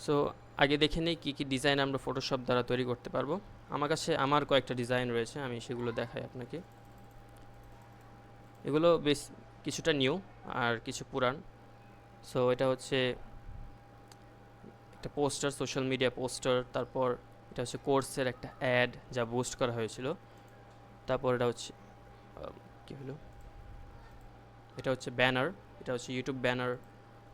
So আগে দেখে নেই কী কী ডিজাইন আমরা ফটোশপ দ্বারা তৈরি করতে পারবো। আমার কাছে আমার কয়েকটা ডিজাইন রয়েছে, আমি সেগুলো দেখাই আপনাকে। এগুলো বেশ কিছুটা নিউ আর কিছু পুরান। সো এটা হচ্ছে একটা পোস্টার, সোশ্যাল মিডিয়া পোস্টার। তারপর এটা হচ্ছে কোর্সের একটা অ্যাড যা বুস্ট করা হয়েছিল। তারপর এটা হচ্ছে কী হলো, এটা হচ্ছে ব্যানার, এটা হচ্ছে ইউটিউব ব্যানার।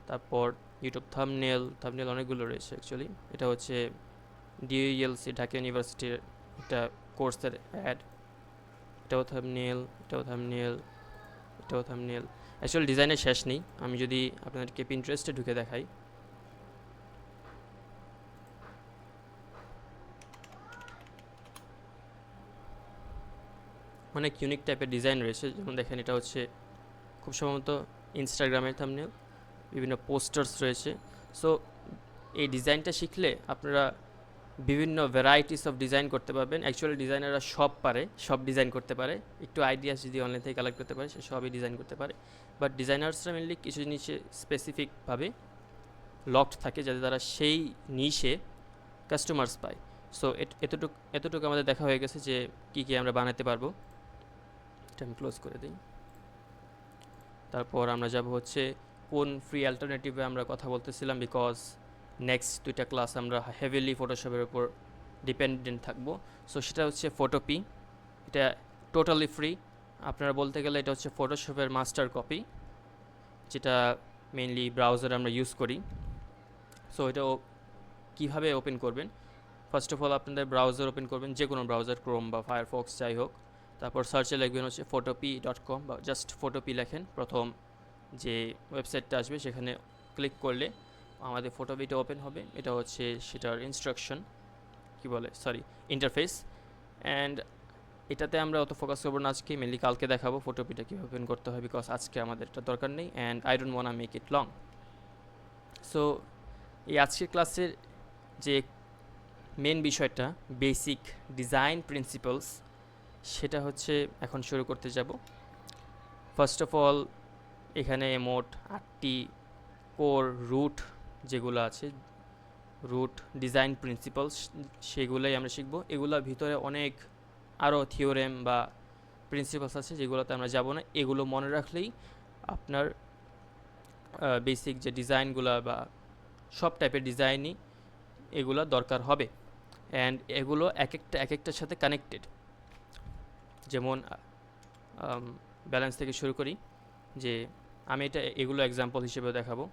তারপর ইউটিউব থাম্বনেল, থাম্বনেল অনেকগুলো রয়েছে অ্যাকচুয়ালি। এটা হচ্ছে ডিইএলসি ঢাকা ইউনিভার্সিটির একটা কোর্সের অ্যাড। এটাও থাম্বনেল, এটাও থাম্বনেল, এটাও থাম্বনেল। অ্যাকচুয়ালি ডিজাইনের শেষ নেই, আমি যদি আপনাদেরকে পিন্টারেস্টে ঢুকে দেখাই। অনেক ইউনিক টাইপের ডিজাইন রয়েছে, যেমন দেখেন এটা হচ্ছে খুব সম্ভবত ইনস্টাগ্রামের থাম্বনেল, বিভিন্ন পোস্টার্স রয়েছে। সো এই ডিজাইনটা শিখলে আপনারা বিভিন্ন ভ্যারাইটিস অফ ডিজাইন করতে পারবেন। অ্যাকচুয়ালি ডিজাইনাররা সব পারে, সব ডিজাইন করতে পারে। একটু আইডিয়াস যদি অনলাইন থেকে কালেক্ট করতে পারে, সে সবই ডিজাইন করতে পারে। বাট ডিজাইনার্সরা মেনলি কিছু জিনিসে স্পেসিফিকভাবে লকড থাকে, যাতে তারা সেই নিশে কাস্টমার্স পায়। সো এতটুকু আমাদের দেখা হয়ে গেছে যে কী কী আমরা বানাতে পারবো। এটা আমি ক্লোজ করে দিই। তারপর আমরা যাব হচ্ছে কোন ফ্রি অ্যাল্টারনেটিভে আমরা কথা বলতেছিলাম, বিকজ নেক্সট দুইটা ক্লাস আমরা হেভিলি ফটোশপের উপর ডিপেন্ডেন্ট থাকবো। সো সেটা হচ্ছে ফটোপি। এটা টোটালি ফ্রি। আপনারা বলতে গেলে এটা হচ্ছে ফটোশপের মাস্টার কপি, যেটা মেইনলি ব্রাউজারে আমরা ইউজ করি। সো এটা কীভাবে ওপেন করবেন, ফার্স্ট অফ অল আপনাদের ব্রাউজার ওপেন করবেন, যে কোনো ব্রাউজার, ক্রোম বা ফায়ারফক্স যাই হোক। তারপর সার্চে লিখবেন হচ্ছে photopea.com বা জাস্ট ফটোপি লেখেন। প্রথম যে ওয়েবসাইটটা আসবে সেখানে ক্লিক করলে আমাদের ফটোপিটা ওপেন হবে। এটা হচ্ছে সেটার ইনস্ট্রাকশন, ইন্টারফেস। অ্যান্ড এটাতে আমরা অত ফোকাস করবো না আজকে, মেনলি কালকে দেখাবো ফটোপিটা কীভাবে ওপেন করতে হয়, বিকজ আজকে আমাদের এটা দরকার নেই and I don't want make it long. So এই আজকের ক্লাসের যে মেন বিষয়টা, বেসিক ডিজাইন প্রিন্সিপালস, সেটা হচ্ছে এখন শুরু করতে যাব। ফার্স্ট অফ অল এখানে মোট 8টি কোর রুট যেগুলো আছে, রুট ডিজাইন প্রিন্সিপালস, সেগুলোই আমরা শিখব। এগুলোর ভিতরে অনেক আরও থিওরেম বা প্রিন্সিপালস আছে যেগুলোতে আমরা যাব না। এগুলো মনে রাখলেই আপনার বেসিক যে ডিজাইনগুলো বা সব টাইপের ডিজাইনই এগুলো দরকার হবে। অ্যান্ড এগুলো এক একটার সাথে কানেক্টেড। যেমন ব্যালেন্স থেকে শুরু করি, যে আমি এগুলো এক্সাম্পল হিসেবে দেখাবো,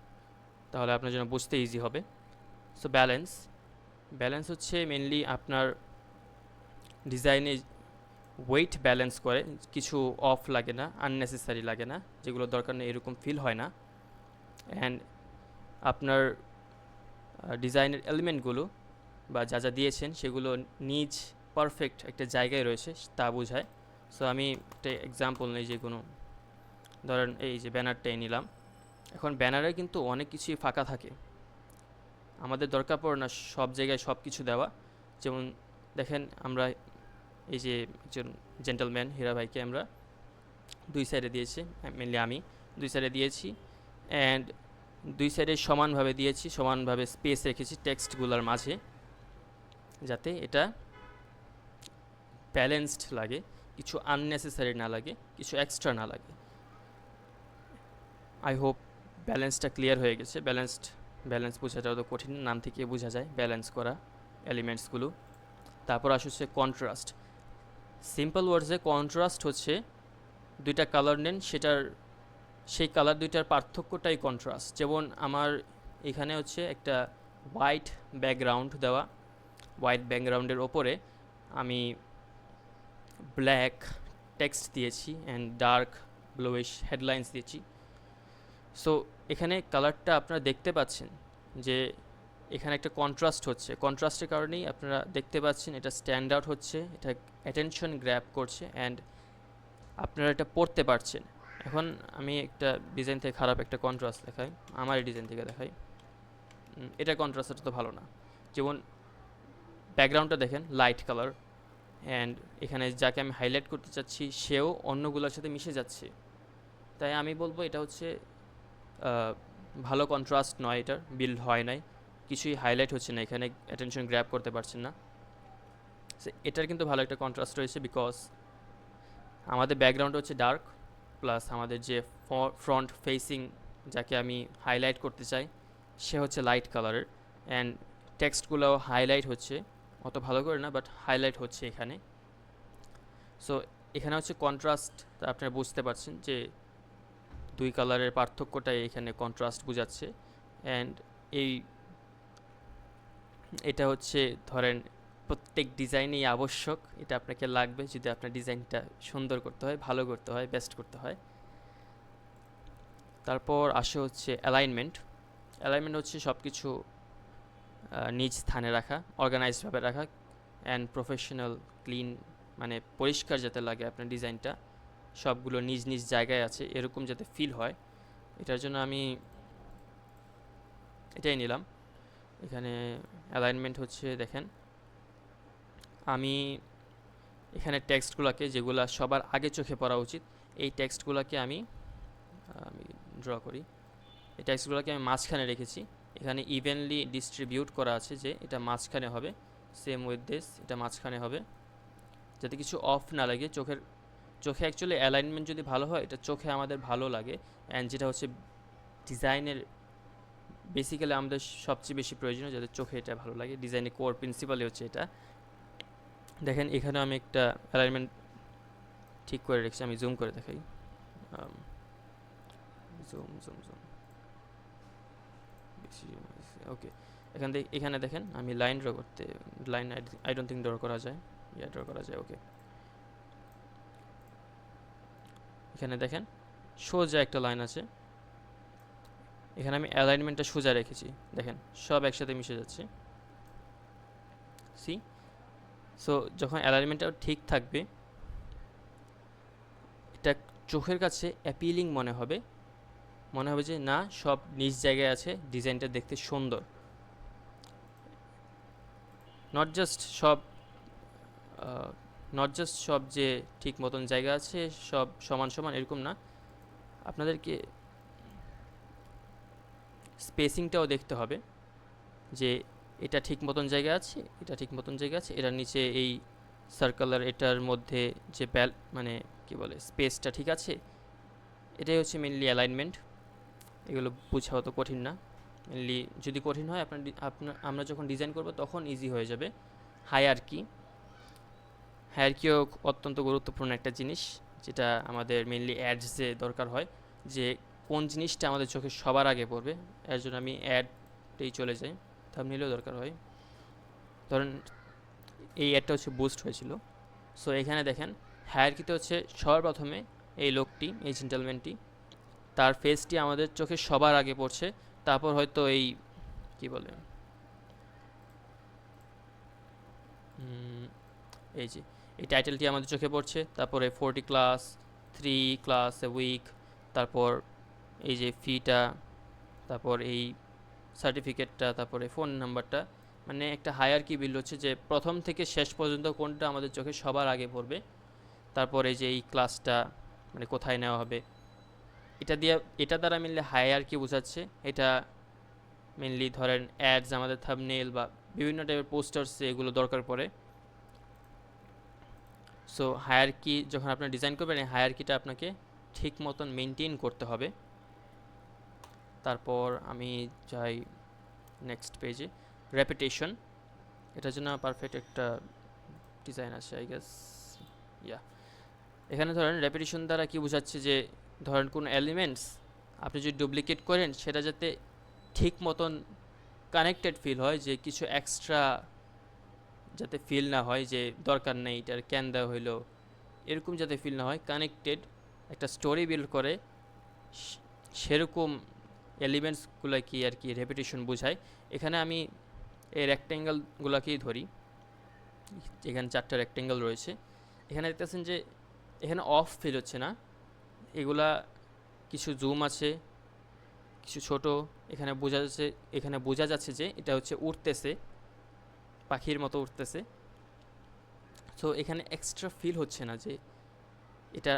তাহলে আপনার জন্য বুঝতে ইজি হবে। সো ব্যালেন্স হচ্ছে মেনলি আপনার ডিজাইনে ওয়েট ব্যালেন্স করে, কিছু অফ লাগে না, আননেসেসারি লাগে না, যেগুলো দরকার নেই এরকম ফিল হয় না। অ্যান্ড আপনার ডিজাইনের এলিমেন্টগুলো বা যা যা দিয়েছেন সেগুলো নিজ পারফেক্ট একটা জায়গায় রয়েছে তা বোঝায়। সো আমি একটা এক্সাম্পল নেই, যে কোনো ধরেন এই যে ব্যানারটাই নিলাম। এখন ব্যানারে কিন্তু অনেক কিছুই ফাঁকা থাকে, আমাদের দরকার পড়ে না সব জায়গায় সব কিছু দেওয়া। যেমন দেখেন আমরা এই যে একজন জেন্টলম্যান হীরা ভাইকে আমরা দুই সাইডে দিয়েছি, মেনলি আমি দুই সাইডে দিয়েছি। অ্যান্ড দুই সাইডে সমানভাবে দিয়েছি, সমানভাবে স্পেস রেখেছি টেক্সটগুলোর মাঝে, যাতে এটা ব্যালেন্সড লাগে, কিছু আননেসেসারি না লাগে, কিছু এক্সট্রা না লাগে। আই হোপ ব্যালেন্সটা ক্লিয়ার হয়ে গেছে। ব্যালেন্স বোঝাটা অত কঠিন, নাম থেকে বোঝা যায় ব্যালেন্স করা এলিমেন্টসগুলো। তারপর আসছে কন্ট্রাস্ট। সিম্পল ওয়ার্ডসে কন্ট্রাস্ট হচ্ছে দুইটা কালার নেন, সেই কালার দুইটার পার্থক্যটাই কন্ট্রাস্ট। যেমন আমার এখানে হচ্ছে একটা হোয়াইট ব্যাকগ্রাউন্ড দেওয়া, হোয়াইট ব্যাকগ্রাউন্ডের ওপরে আমি ব্ল্যাক টেক্সট দিয়েছি অ্যান্ড ডার্ক ব্লুইশ হেডলাইন্স দিয়েছি। সো এখানে কালারটা আপনারা দেখতে পাচ্ছেন যে এখানে একটা কন্ট্রাস্ট হচ্ছে, কন্ট্রাস্টের কারণেই আপনারা দেখতে পাচ্ছেন এটা স্ট্যান্ড আউট হচ্ছে, এটা অ্যাটেনশন গ্র্যাব করছে অ্যান্ড আপনারা এটা পড়তে পারছেন। এখন আমি একটা ডিজাইন থেকে খারাপ একটা কন্ট্রাস্ট দেখাই, আমার এই ডিজাইন থেকে দেখাই। এটা কন্ট্রাস্টটা তো ভালো না। যেমন ব্যাকগ্রাউন্ডটা দেখেন লাইট কালার, অ্যান্ড এখানে যাকে আমি হাইলাইট করতে চাচ্ছি সেও অন্যগুলোর সাথে মিশে যাচ্ছে। তাই আমি বলবো এটা হচ্ছে ভালো কন্ট্রাস্ট নয়, এটার বিল্ড হয় নাই। কিছুই হাইলাইট হচ্ছে না, এখানে অ্যাটেনশন গ্র্যাব করতে পারছেন না। এটার কিন্তু ভালো একটা কন্ট্রাস্ট রয়েছে, বিকজ আমাদের ব্যাকগ্রাউন্ড হচ্ছে ডার্ক, প্লাস আমাদের যে ফ্রন্ট ফেসিং যাকে আমি হাইলাইট করতে চাই সে হচ্ছে লাইট কালারের, অ্যান্ড টেক্সটগুলোও হাইলাইট হচ্ছে, অত ভালো করে না বাট হাইলাইট হচ্ছে এখানে। সো এখানে হচ্ছে কন্ট্রাস্ট, আপনারা বুঝতে পারছেন যে দুই কালারের পার্থক্যটাই এখানে কন্ট্রাস্ট বোঝাচ্ছে। অ্যান্ড এটা হচ্ছে ধরেন প্রত্যেক ডিজাইনেই আবশ্যক, এটা আপনাকে লাগবে যদি আপনার ডিজাইনটা সুন্দর করতে হয়, ভালো করতে হয়, বেস্ট করতে হয়। তারপর আসে হচ্ছে অ্যালাইনমেন্ট। অ্যালাইনমেন্ট হচ্ছে সব কিছু নিজ স্থানে রাখা, অর্গানাইজডভাবে রাখা, অ্যান্ড প্রফেশনাল ক্লিন, মানে পরিষ্কার যাতে লাগে আপনার ডিজাইনটা, সবগুলো নিজ নিজ জায়গায় আছে এরকম যাতে ফিল হয়, এটার জন্য আমি এটাই নিলাম। এখানে অ্যালাইনমেন্ট হচ্ছে দেখেন, আমি এখানে টেক্সটগুলোকে যেগুলো সবার আগে চোখে পড়া উচিত, এই টেক্সটগুলোকে আমি ড্র করি, এই টেক্সটগুলোকে আমি মাঝখানে রেখেছি। এখানে ইভেনলি ডিস্ট্রিবিউট করা আছে যে এটা মাঝখানে হবে, সেম উইথ দিস এটা মাঝখানে হবে, যাতে কিছু অফ না লাগে চোখে অ্যাকচুয়ালি অ্যালাইনমেন্ট যদি ভালো হয় এটা চোখে আমাদের ভালো লাগে। অ্যান্ড যেটা হচ্ছে ডিজাইনের বেসিক্যালি আমাদের সবচেয়ে বেশি প্রয়োজনীয়, যাতে চোখে এটা ভালো লাগে, ডিজাইনের কোর প্রিন্সিপালই হচ্ছে এটা। দেখেন এখানে আমি একটা অ্যালাইনমেন্ট ঠিক করে রেখেছি, আমি জুম করে দেখাই, জুম জুম জুম বেশি, ওকে। এখানে দেখেন আমি লাইন ড্র করতে, line I don't think draw করা যায়, ড্র করা যায়, ওকে। এখানে দেখেন সোজা একটা লাইন আছে, এখানে আমি অ্যালাইনমেন্টটা সোজা রেখেছি, দেখেন সব একসাথে মিশে যাচ্ছে, সি। সো যখন অ্যালাইনমেন্টটা ঠিক থাকবে এটা চোখের কাছে অ্যাপিলিং মনে হবে যে না সব নিজ জায়গায় আছে, ডিজাইনটা দেখতে সুন্দর, নট জাস্ট সব যে ঠিক মতন জায়গা আছে সব সমান সমান এরকম না, আপনাদেরকে স্পেসিংটাও দেখতে হবে যে এটা ঠিক মতন জায়গা আছে, এটা ঠিক মতন জায়গা আছে, এটার নিচে এই সার্কেলার এটার মধ্যে যে মানে কি বলে স্পেসটা ঠিক আছে, এটাই হচ্ছে মেনলি অ্যালাইনমেন্ট। এগুলো বোঝা অত কঠিন না, মেনলি যদি কঠিন হয় আমরা যখন ডিজাইন করব তখন ইজি হয়ে যাবে। হায়ারকিও অত্যন্ত গুরুত্বপূর্ণ একটা জিনিস, যেটা আমাদের মেনলি অ্যাডসে দরকার হয়, যে কোন জিনিসটা আমাদের চোখে সবার আগে পড়বে, এর জন্য আমি অ্যাডটাই চলে যাই, থাম্বনেইলও দরকার হয়। ধরেন এই অ্যাডটা হচ্ছে বুস্ট হয়েছিল, সো এখানে দেখেন হায়ারকিতে হচ্ছে সবার প্রথমে এই লোকটি, এই জেন্টলম্যানটি, তার ফেসটি আমাদের চোখে সবার আগে পড়ছে, তারপর হয়তো এই কি বলে এই যে এই টাইটেলটি আমাদের চোখে পড়ছে, তারপরে 40 ক্লাস 3 ক্লাস এ উইক, তারপর এই যে ফিটা, তারপর এই সার্টিফিকেটটা, তারপরে ফোন নাম্বারটা, মানে একটা হায়ারকি বিল্ড হচ্ছে যে প্রথম থেকে শেষ পর্যন্ত কোনটা আমাদের চোখে সবার আগে পড়বে। তারপর এই যে এই ক্লাসটা মানে কোথায় নেওয়া হবে, এটা দ্বারা মেনলি হায়ারকি বোঝাচ্ছে। এটা মেনলি ধরেন অ্যাডস, আমাদের থাম্বনেইল বা বিভিন্ন টাইপের পোস্টার্স এগুলো দরকার পড়ে। সো হায়ারকি যখন আপনার ডিজাইন করবেন এই হায়ারকিটা আপনাকে ঠিক মতন মেনটেন করতে হবে। তারপর আমি যাই নেক্সট পেজে, রেপিটেশন, এটার জন্য পারফেক্ট একটা ডিজাইন আছে আই গেস, ইয়া। এখানে ধরেন রেপিটেশন দ্বারা কি বোঝাচ্ছে, যে ধরেন কোনো এলিমেন্টস আপনি যদি ডুপ্লিকেট করেন সেটা যাতে ঠিক মতন কানেক্টেড ফিল হয়, যে কিছু এক্সট্রা যাতে ফিল না হয় যে দরকার নেই এটার ক্যান দেওয়া হইলো, এরকম যাতে ফিল না হয়, কানেক্টেড একটা স্টোরি বিল্ড করে সেরকম এলিমেন্টসগুলো কি আর কি রেপিটেশন বোঝায়। এখানে আমি এই রেক্ট্যাঙ্গেলগুলোকেই ধরি, এখানে 4টা রেক্ট্যাঙ্গেল রয়েছে, এখানে দেখতেছেন যে এখানে অফ ফিল হচ্ছে না, এগুলা কিছু জুম আছে, কিছু ছোট, এখানে বোঝা যাচ্ছে যে এটা হচ্ছে উড়তেছে, পাখির মতো উঠতেছে। সো এখানে এক্সট্রা ফিল হচ্ছে না যে এটা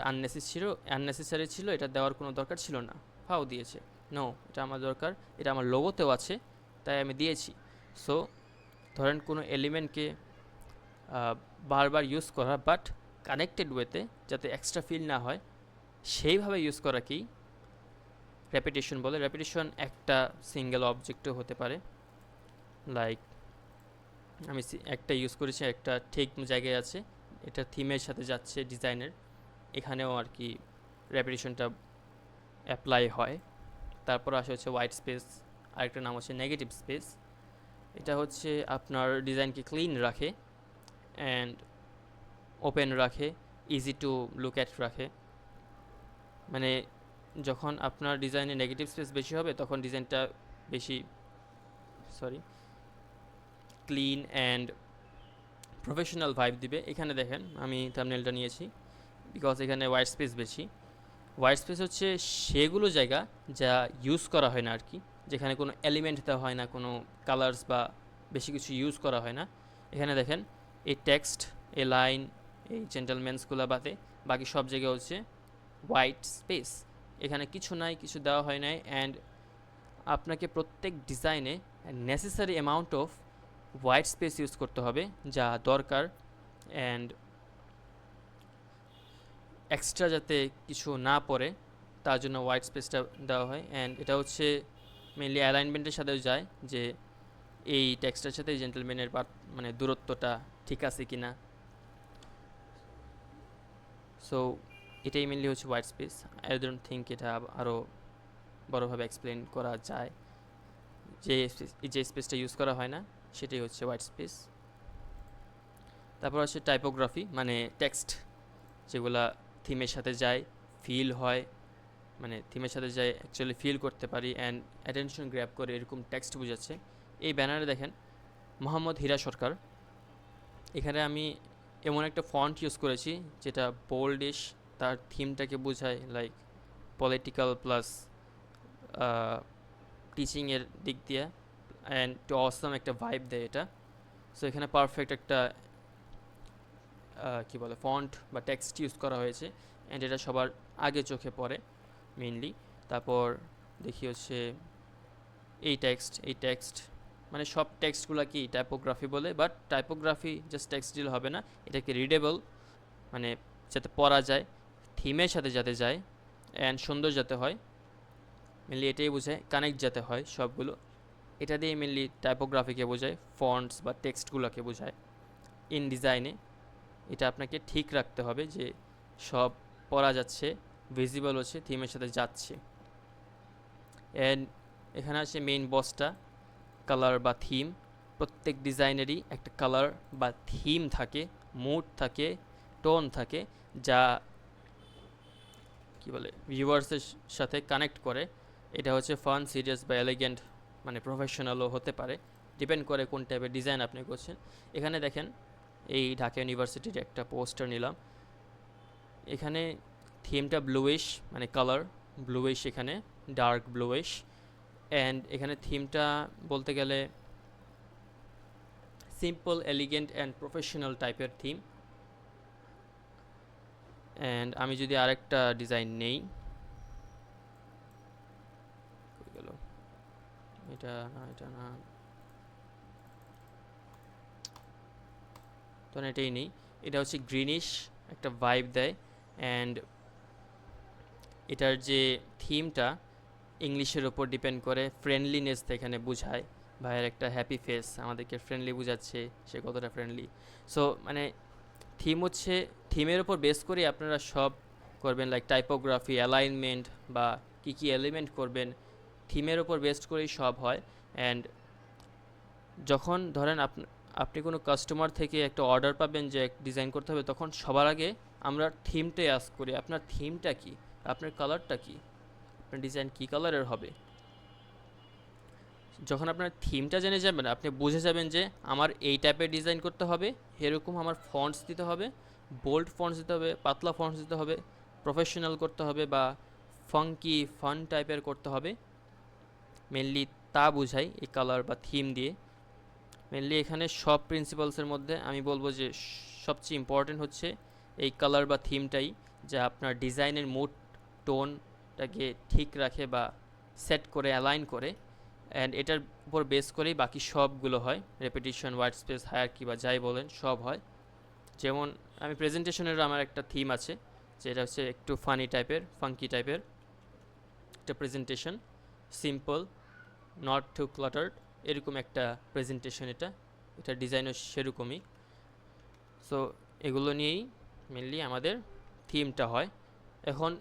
আননেসেসারি ছিল, এটা দেওয়ার কোনো দরকার ছিল না, ফাও দিয়েছে, নো এটা আমার দরকার, এটা আমার লোগোতেও আছে, তাই আমি দিয়েছি। সো ধরেন কোনো এলিমেন্টকে বারবার ইউজ করা, বাট কানেক্টেড ওয়েতে, যাতে এক্সট্রা ফিল না হয় সেইভাবে ইউজ করাকেই রেপিটেশন বলে। রেপিটেশন একটা সিঙ্গেল অবজেক্টও হতে পারে, লাইক আমি একটা ইউজ করেছি, একটা ঠিক জায়গায় আছে, এটা থিমের সাথে যাচ্ছে ডিজাইনের, এখানেও আর কি রেপিটেশনটা অ্যাপ্লাই হয়। তারপর আসে হচ্ছে হোয়াইট স্পেস, আরেকটা নাম হচ্ছে নেগেটিভ স্পেস। এটা হচ্ছে আপনার ডিজাইনকে ক্লিন রাখে অ্যান্ড ওপেন রাখে, ইজি টু লুক অ্যাট রাখে। মানে যখন আপনার ডিজাইনে নেগেটিভ স্পেস বেশি হবে তখন ডিজাইনটা বেশি ক্লিন অ্যান্ড প্রফেশনাল ভাইব দিবে। এখানে দেখেন আমি থাম্বনেলটা নিয়েছি বিকজ এখানে হোয়াইট স্পেস বেশি। হোয়াইট স্পেস হচ্ছে সেগুলো জায়গা যা ইউজ করা হয় না আর কি, যেখানে কোনো এলিমেন্ট দেওয়া হয় না, কোনো কালার্স বা বেশি কিছু ইউজ করা হয় না। এখানে দেখেন এই টেক্সট, এই লাইন, এই জেন্টেলম্যানসগুলো বাদে বাকি সব জায়গায় হচ্ছে হোয়াইট স্পেস। এখানে কিছু নাই, কিছু দেওয়া হয় নাই। অ্যান্ড আপনাকে প্রত্যেক ডিজাইনে necessary amount off white space use করতে হবে যা দরকার, অ্যান্ড এক্সট্রা যাতে কিছু না পড়ে তার জন্য হোয়াইট স্পেসটা দেওয়া হয়। অ্যান্ড এটা হচ্ছে মেনলি অ্যালাইনমেন্টের সাথেও যায়, যে এই টেক্সটের সাথে জেন্টেলম্যানের মানে দূরত্বটা ঠিক আছে কি না। সো এটাই মেনলি হচ্ছে white space. I don't think এটা আরও বড়োভাবে এক্সপ্লেন করা যায়। যে স্পেসটা ইউজ করা হয় না সেটাই হচ্ছে হোয়াইট স্পেস। তারপর হচ্ছে টাইপোগ্রাফি, মানে টেক্সট যেগুলা থিমের সাথে যায়, ফিল হয়, মানে থিমের সাথে যায় অ্যাকচুয়ালি ফিল করতে পারি অ্যান্ড অ্যাটেনশন গ্র্যাব করে, এরকম টেক্সট বোঝাচ্ছে। এই ব্যানারে দেখেন মোহাম্মদ হীরা সরকার, এখানে আমি এমন একটা ফন্ট ইউজ করেছি যেটা বোল্ডিশ, তার থিমটাকে বোঝায়, লাইক পলিটিক্যাল প্লাস টিচিংয়ের দিক দিয়ে, অ্যান্ড টু অসম একটা ভাইব দেয় এটা। সো এখানে পারফেক্ট একটা কী বলে ফন্ট বা টেক্সট ইউজ করা হয়েছে, অ্যান্ড এটা সবার আগে চোখে পড়ে মেইনলি। তারপর দেখি হচ্ছে এই টেক্সট মানে সব টেক্সটগুলো কি টাইপোগ্রাফি বলে, বাট টাইপোগ্রাফি জাস্ট টেক্সট দিলে হবে না, এটাকে রিডেবল, মানে যাতে পড়া যায়, থিমের সাথে যাতে যায়, অ্যান্ড সুন্দর যাতে হয়, মেনলি এটাই বোঝায়, কানেক্ট যাতে হয় সবগুলো, এটা দিয়ে মেনলি টাইপোগ্রাফিকে বোঝায়, ফন্টস বা টেক্সটগুলোকে বোঝায়। ইন ডিজাইনে এটা আপনাকে ঠিক রাখতে হবে যে সব পড়া যাচ্ছে, ভিজিবল হচ্ছে, থিমের সাথে যাচ্ছে। অ্যান্ড এখানে আছে মেইন বসটা, কালার বা থিম। প্রত্যেক ডিজাইনেরই একটা কালার বা থিম থাকে, মুড থাকে, টোন থাকে, যা কি বলে ভিউয়ার্সের সাথে কানেক্ট করে। এটা হচ্ছে ফান, সিরিয়াস বা এলিগেন্ট, মানে প্রফেশনালও হতে পারে, ডিপেন্ড করে কোন টাইপের ডিজাইন আপনি করছেন। এখানে দেখেন এই ঢাকা ইউনিভার্সিটির একটা পোস্টার নিলাম, এখানে থিমটা ব্লুইশ, মানে কালার ব্লুইশ, এখানে ডার্ক ব্লুইশ। অ্যান্ড এখানে থিমটা বলতে গেলে সিম্পল, এলিগেন্ট অ্যান্ড প্রফেশনাল টাইপের থিম। অ্যান্ড আমি যদি আরেকটা ডিজাইন নেই, গেল এটা না, তো এটাই নেই, এটা হচ্ছে গ্রিনিশ একটা ভাইব দেয়। অ্যান্ড এটার যে থিমটা ইংলিশের ওপর ডিপেন্ড করে, ফ্রেন্ডলিনেস এখানে বোঝায়, ভাইয়ের একটা হ্যাপি ফেস আমাদেরকে ফ্রেন্ডলি বোঝাচ্ছে, সে কতটা ফ্রেন্ডলি। সো মানে থিম হচ্ছে, থিমের ওপর বেস করে আপনারা সব করবেন, লাইক টাইপোগ্রাফি, অ্যালাইনমেন্ট বা কী এলিমেন্ট করবেন, থিমের ওপর বেস্ট করেই সব হয়। অ্যান্ড যখন ধরেন আপনি কোনো কাস্টমার থেকে একটা অর্ডার পাবেন যে ডিজাইন করতে হবে, তখন সবার আগে আমরা থিমটাই আস্ক করি, আপনার থিমটা কি, আপনার কালারটা কি, আপনার ডিজাইন কী কালারের হবে। যখন আপনার থিমটা জেনে যাবেন, আপনি বুঝে যাবেন যে আমার এই টাইপের ডিজাইন করতে হবে, এরকম আমার ফন্টস দিতে হবে, বোল্ড ফন্টস দিতে হবে, পাতলা ফন্টস দিতে হবে, প্রফেশনাল করতে হবে বা ফাঙ্কি ফান টাইপের করতে হবে, মেনলি তা বোঝাই এই কালার বা থিম দিয়ে। মেনলি এখানে সব প্রিন্সিপালসের মধ্যে আমি বলবো যে সবচেয়ে ইম্পর্টেন্ট হচ্ছে এই কালার বা থিমটাই, যা আপনার ডিজাইনের মুড টোনটাকে ঠিক রাখে বা সেট করে, অ্যালাইন করে। অ্যান্ড এটার উপর বেস করেই বাকি সবগুলো হয়, রেপিটিশন, হোয়াইট স্পেস, হায়ারার্কি বা যাই বলেন সব হয়। যেমন আমি প্রেজেন্টেশনের আমার একটা থিম আছে, যেটা হচ্ছে একটু ফানি টাইপের, ফাঙ্কি টাইপের একটা প্রেজেন্টেশন, সিম্পল, নট টু ক্লাটার্ড, এরকম একটা প্রেজেন্টেশন। এটা ডিজাইনও সেরকমই। সো এগুলো নিয়েই মেনলি আমাদের থিমটা হয়। এখন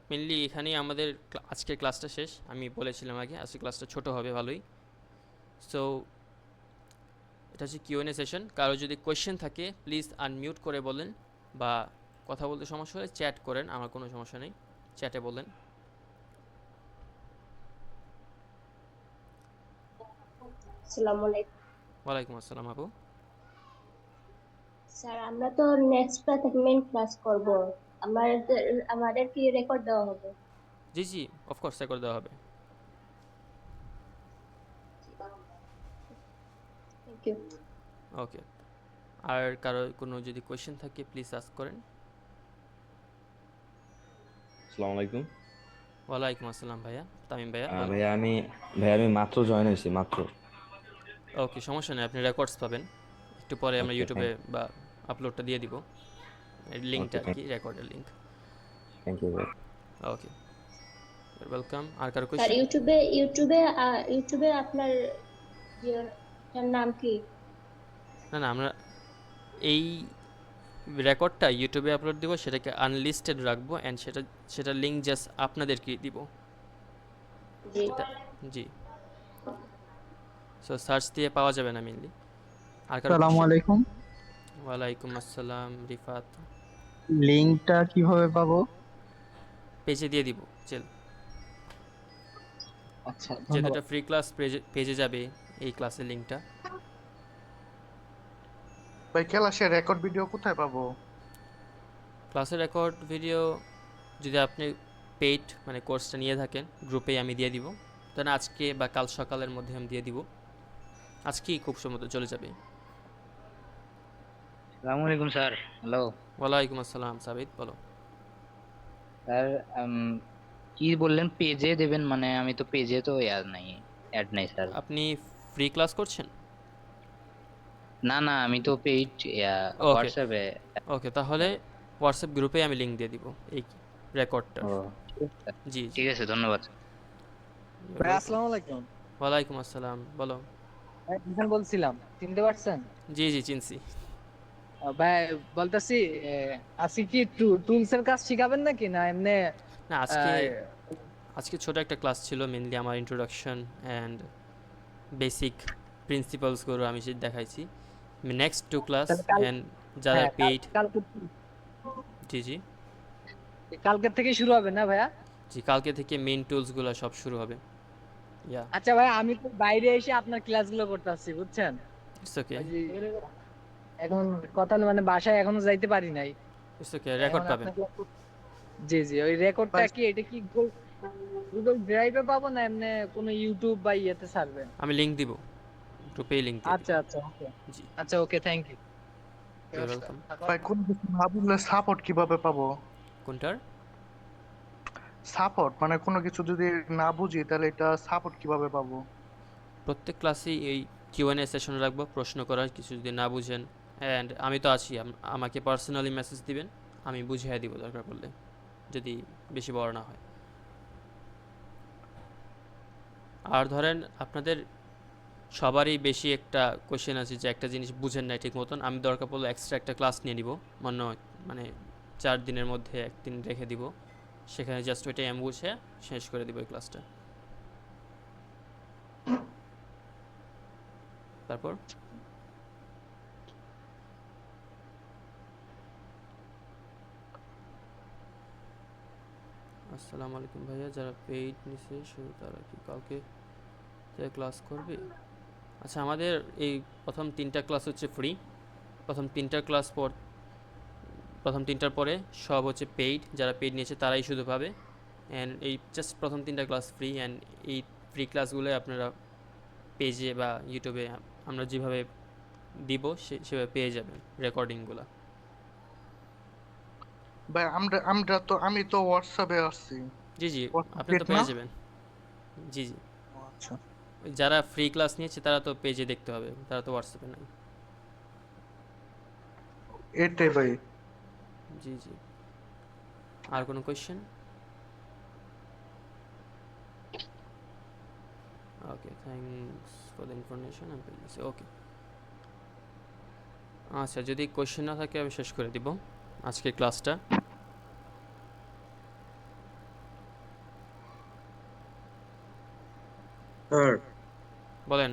মেনলি এখানেই আমাদের আজকের ক্লাসটা শেষ। আমি বলেছিলাম আগে আজকের ক্লাসটা ছোট হবে ভালোই। সো এটা হচ্ছে কিউএনএ সেশন। কারো যদি কোয়েশ্চেন থাকে প্লিজ আনমিউট করে বলেন, বা কথা বলতে সমস্যা হলে চ্যাট করেন, আমার কোনো সমস্যা নেই, চ্যাটে বলেন। আসসালামু আলাইকুম ওয়ালাইকুম আসসালাম আপু। স্যার, আমরা তো নেক্সট থেকে মেইন ক্লাস করব। আমাদের আমাদের কি রেকর্ড দেওয়া হবে? জি জি, অফকোর্স করে দেওয়া হবে। Thank you. ওকে, আর কারো কোনো যদি কোয়েশ্চেন থাকে প্লিজ আস্ক করেন। আসসালামু আলাইকুম। ওয়ালাইকুম আসসালাম ভাইয়া, তামিম ভাইয়া বলেন। ভাইয়া আমি মাত্র জয়েন হয়েছি মাত্র। ওকে, সমস্যা নেই, আপনি রেকর্ডস পাবেন একটু পরে। আমরা ওকে, ইউটিউবে বা আপলোডটা দিয়ে দিব, লিঙ্কটা ওকে, আর কি, রেকর্ডের লিঙ্ক। থ্যাংক ইউ ভাই। ওকে, ইউর ওয়েলকাম। আর কারো স্যার, কোয়েশ্চেন? ইউটিউবে আপনার ইয়েটার নাম কি? না না, আমরা এই রেকর্ডটা ইউটিউবে আপলোড দিব, সেটাকে আনলিস্টেড রাখবো, অ্যান্ড সেটার লিঙ্ক জাস্ট আপনাদেরকে দিব। জি। এটা, জি, সো সার্চ দিয়ে পাওয়া যাবে না মেনলি। আর কারো আসসালামু কোয়েশ্চেন? আলাইকুম। ওয়ালাইকুম আসসালাম রিফাত। লিংকটা কিভাবে পাবো? পেজে দিয়ে দিব, চেল, আচ্ছা, যেহেতু ধন্যবাদ। এটা ফ্রি ক্লাস, পেজে যাবে এই ক্লাসের লিঙ্কটা। ভাই ক্লাসের রেকর্ড ভিডিও কোথায় পাবো? ক্লাসের রেকর্ড ভিডিও যদি আপনি পেইড মানে কোর্সটা নিয়ে থাকেন, গ্রুপেই আমি দিয়ে দিব। দেন আজকে বা কাল সকালের মধ্যে আমি দিয়ে দিব, আজকেই খুব সম্ভবত চলে যাবে। আসসালামু আলাইকুম স্যার। হ্যালো ওয়ালাইকুম আসসালাম সাবিত, বলো। স্যার, কি বললেন পেজে দেবেন? মানে আমি তো পেজে তো অ্যাড নাই স্যার। আপনি ফ্রি ক্লাস করছেন? না না, আমি তো পেইড ওকে হোয়াটসঅ্যাপে। ওকে, তাহলে হোয়াটসঅ্যাপ গ্রুপে আমি লিঙ্ক দিয়ে দিব এই রেকর্ডটার। ও ঠিক আছে স্যার। জি জি, ঠিক আছে, ধন্যবাদ। ভাই আসসালামু আলাইকুম। ওয়ালাইকুম আসসালাম, বলো। ভাই জিহান বলছিলাম, চিনতে পারছেন? জি জি, চিনছি। ভাই বলতেছি, আজকে কি টুলস এর কাজ শিখাবেন নাকি না এমনি? না, আজকে আহ, আজকে ছোট একটা ক্লাস ছিল, মেনলি আমার ইন্ট্রোডাকশন অ্যান্ড বেসিক প্রিন্সিপালসগুলো আমি দেখাইছি। নেক্সট টু ক্লাস তাহলে কাল, অ্যান্ড যারা হ্যাঁ পেইড। কালকে, জি জি কালকের থেকে শুরু হবে না ভাইয়া? জি, কালকে থেকে মেইন টুলসগুলো সব শুরু হবে। ইয়া, আচ্ছা ভাই, আমি তো বাইরে এসে আপনার ক্লাসগুলো করতে আসছি, বুঝছেন? ইটস ওকে, ওই যে এখন কথা হলো, মানে বাসায় এখনো যাইতে পারি নাই। ইটস ওকে, এখন রেকর্ড পাবেন। আপনার জি জি, ওই রেকর্ডটা ভাই কি, এটা কি গুগল ড্রাইভে পাবো না এমনি কোনো ইউটিউব বা ইয়েতে ছাড়বেন? আমি লিঙ্ক দিব, গ্রুপেই লিঙ্ক দিয়ে দিব। আচ্ছা আচ্ছা, ওকে। জি, আচ্ছা, ওকে, থ্যাংক ইউ। Your welcome. ভাই কোন কিছু না বুঝলে সাপোর্ট কিভাবে পাবো? কোনটার? সাপোর্ট মানে কোনো কিছু যদি না বুঝি তাহলে এটা সাপোর্ট কিভাবে পাবো? প্রত্যেক ক্লাসেই এই কিউএনএ সেশন রাখবো, প্রশ্ন করার, কিছু যদি না বুঝেন, অ্যান্ড আমি তো আছি, আমাকে পার্সোনালি মেসেজ দিবেন, আমি বুঝিয়ে দিব দরকার পড়লে, যদি বেশি বড় না হয়। আর ধরেন আপনাদের সবারই বেশি একটা কোশ্চেন আছে যে একটা জিনিস বুঝেন না ঠিক মতন, আমি দরকার পড়লে এক্সট্রা একটা ক্লাস নিয়ে নিব, মানে 4 দিনের মধ্যে একদিন রেখে দিব, সেখানে জাস্ট ওইটাই আমি বুঝে শেষ করে দিব এই ক্লাসটা। তারপর আসসালামু আলাইকুম ভাইয়া, যারা পেইড নিছে শুধু তারা কি কালকে ক্লাস করবে? আচ্ছা, আমাদের এই প্রথম 3টা ক্লাস হচ্ছে ফ্রি। প্রথম 3টার পরে সব হচ্ছে পেইড, যারা পেইড নিয়েছে তারাই শুধু পাবে। অ্যান্ড এই জাস্ট প্রথম 3টা ক্লাস ফ্রি, অ্যান্ড এই ফ্রি ক্লাসগুলো আপনারা পেজে বা ইউটিউবে আমরা যেভাবে দিব সেভাবে পেয়ে যাবেন রেকর্ডিংগুলো। ভাই আমি তো হোয়াটসঅ্যাপে আসছি। জি জি, আপনি তো হোয়াটসঅ্যাপ না? পেয়ে যাবেন। জি জি, ও আচ্ছা। যারা ফ্রি ক্লাস নিয়েছে তারা তো পেজে দেখতে হবে, তারা তো হোয়াটসঅ্যাপে নাই। এটাই ভাই। জি জি। আর কোনো question? Okay, thanks for the information. Okay, আচ্ছা, যদি কোয়েশ্চেন না থাকে আমি শেষ করে দিব আজকের ক্লাসটা। স্যার, বলেন।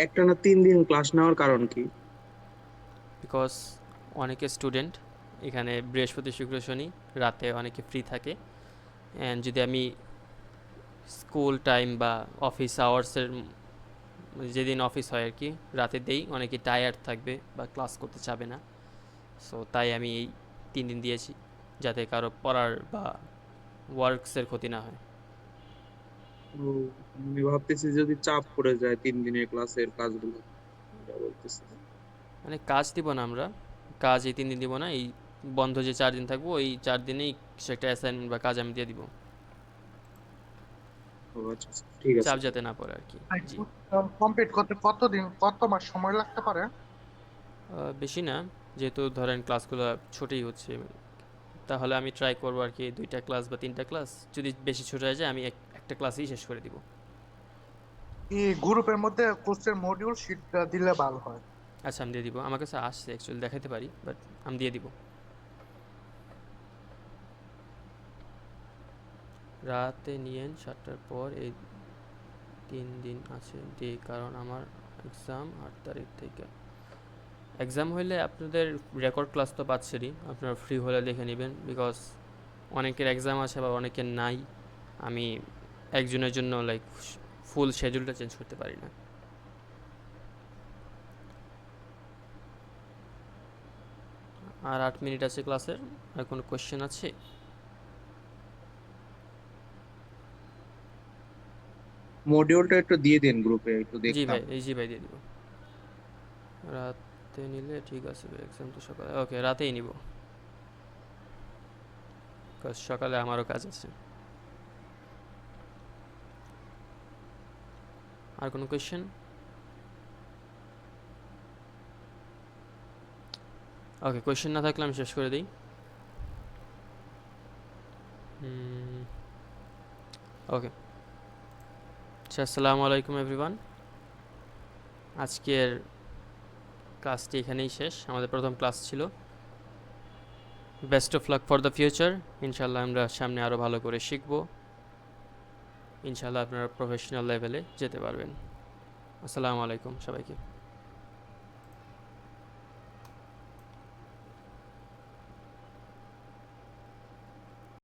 একটানা 3 দিন ক্লাস নেওয়ার কারণ কি? বিকজ অনেকে স্টুডেন্ট এখানে বৃহস্পতি শুক্র শনি রাতে অনেকে ফ্রি থাকে, অ্যান্ড যদি আমি স্কুল টাইম বা অফিস আওয়ার্সের যেদিন অফিস হয় আর কি রাতে দেই, অনেকে টায়ার্ড থাকবে বা ক্লাস করতে চাবে না। সো তাই আমি এই 3 দিন দিয়েছি, যাতে কারো পড়ার বা ওয়ার্কসের ক্ষতি না হয়। ও, আমি ভাবতেছি যদি চাপ পড়ে যায় 3 দিনের ক্লাসের কাজগুলো, এটা বলতেছি। মানে কাজ দিব না আমরা, কাজ এই 3 দিন দিব না, এই বন্ধ যে 4 দিন থাকবো এই 4 দিনেই কিছু একটা অ্যাসাইনমেন্ট বা কাজ আমি দিয়ে দিব, ও আচ্ছা আচ্ছা, ঠিক আছে। চাপ যাতে না পড়ে আর কি। জি। কমপ্লিট করতে কতদিন কত মাস সময় লাগতে পারে? বেশি না, যেহেতু ধরেন ক্লাসগুলো ছোটই হচ্ছে, তাহলে আমি ট্রাই করবো আর কি 2টা ক্লাস বা 3টা ক্লাস, যদি বেশি ছোট হয়ে যায় আমি একটা ক্লাসেই শেষ করে দিব। এই গ্রুপের মধ্যে কোর্সের মডিউল শিটটা দিলে ভালো হয়। আচ্ছা, আমি দিয়ে দিব, আমার কাছে আসছে অ্যাকচুয়ালি, দেখাতে পারি, বাট আমি দিয়ে দিব। রাতে নিয়েন 7টার পর, এই 3 দিন আছে দিই, কারণ আমার এক্সাম 8 তারিখ থেকে। এক্সাম হইলে আপনাদের রেকর্ড ক্লাস তো পাচ্ছেনই, আপনারা ফ্রি হলে দেখে নেবেন, বিকজ অনেকের এক্সাম আছে বা অনেকের নাই। আমি একজনের জন্য লাইক ফুল শিডিউলটা চেঞ্জ করতে পারি না। আর 8 মিনিট আছে ক্লাসের। আর কোনো কোয়েশ্চেন আছে? মডিউলটা একটু দিয়ে দিন গ্রুপে, একটু জি দেখতাম। ভাই, জি ভাই, দিয়ে দিব। রাতে নিলে ঠিক আছে, এক্সাম তো সকালে, ওকে রাতেই নিব, বিকজ সকালে আমারও কাজ আছে। আর কোনো কোয়েশ্চেন? ওকে, কোয়েশ্চেন না থাকলে আমি শেষ করে দিই। ওকে, আচ্ছা, আসসালামু আলাইকুম এভরিওয়ান। আজকের ক্লাসটি এখানেই শেষ, আমাদের প্রথম ক্লাস ছিল। Best of luck for the future. ইনশাল্লাহ আমরা সামনে আরও ভালো করে শিখব, ইনশাল্লাহ আপনারা প্রফেশনাল লেভেলে যেতে পারবেন। আসসালামু আলাইকুম সবাইকে।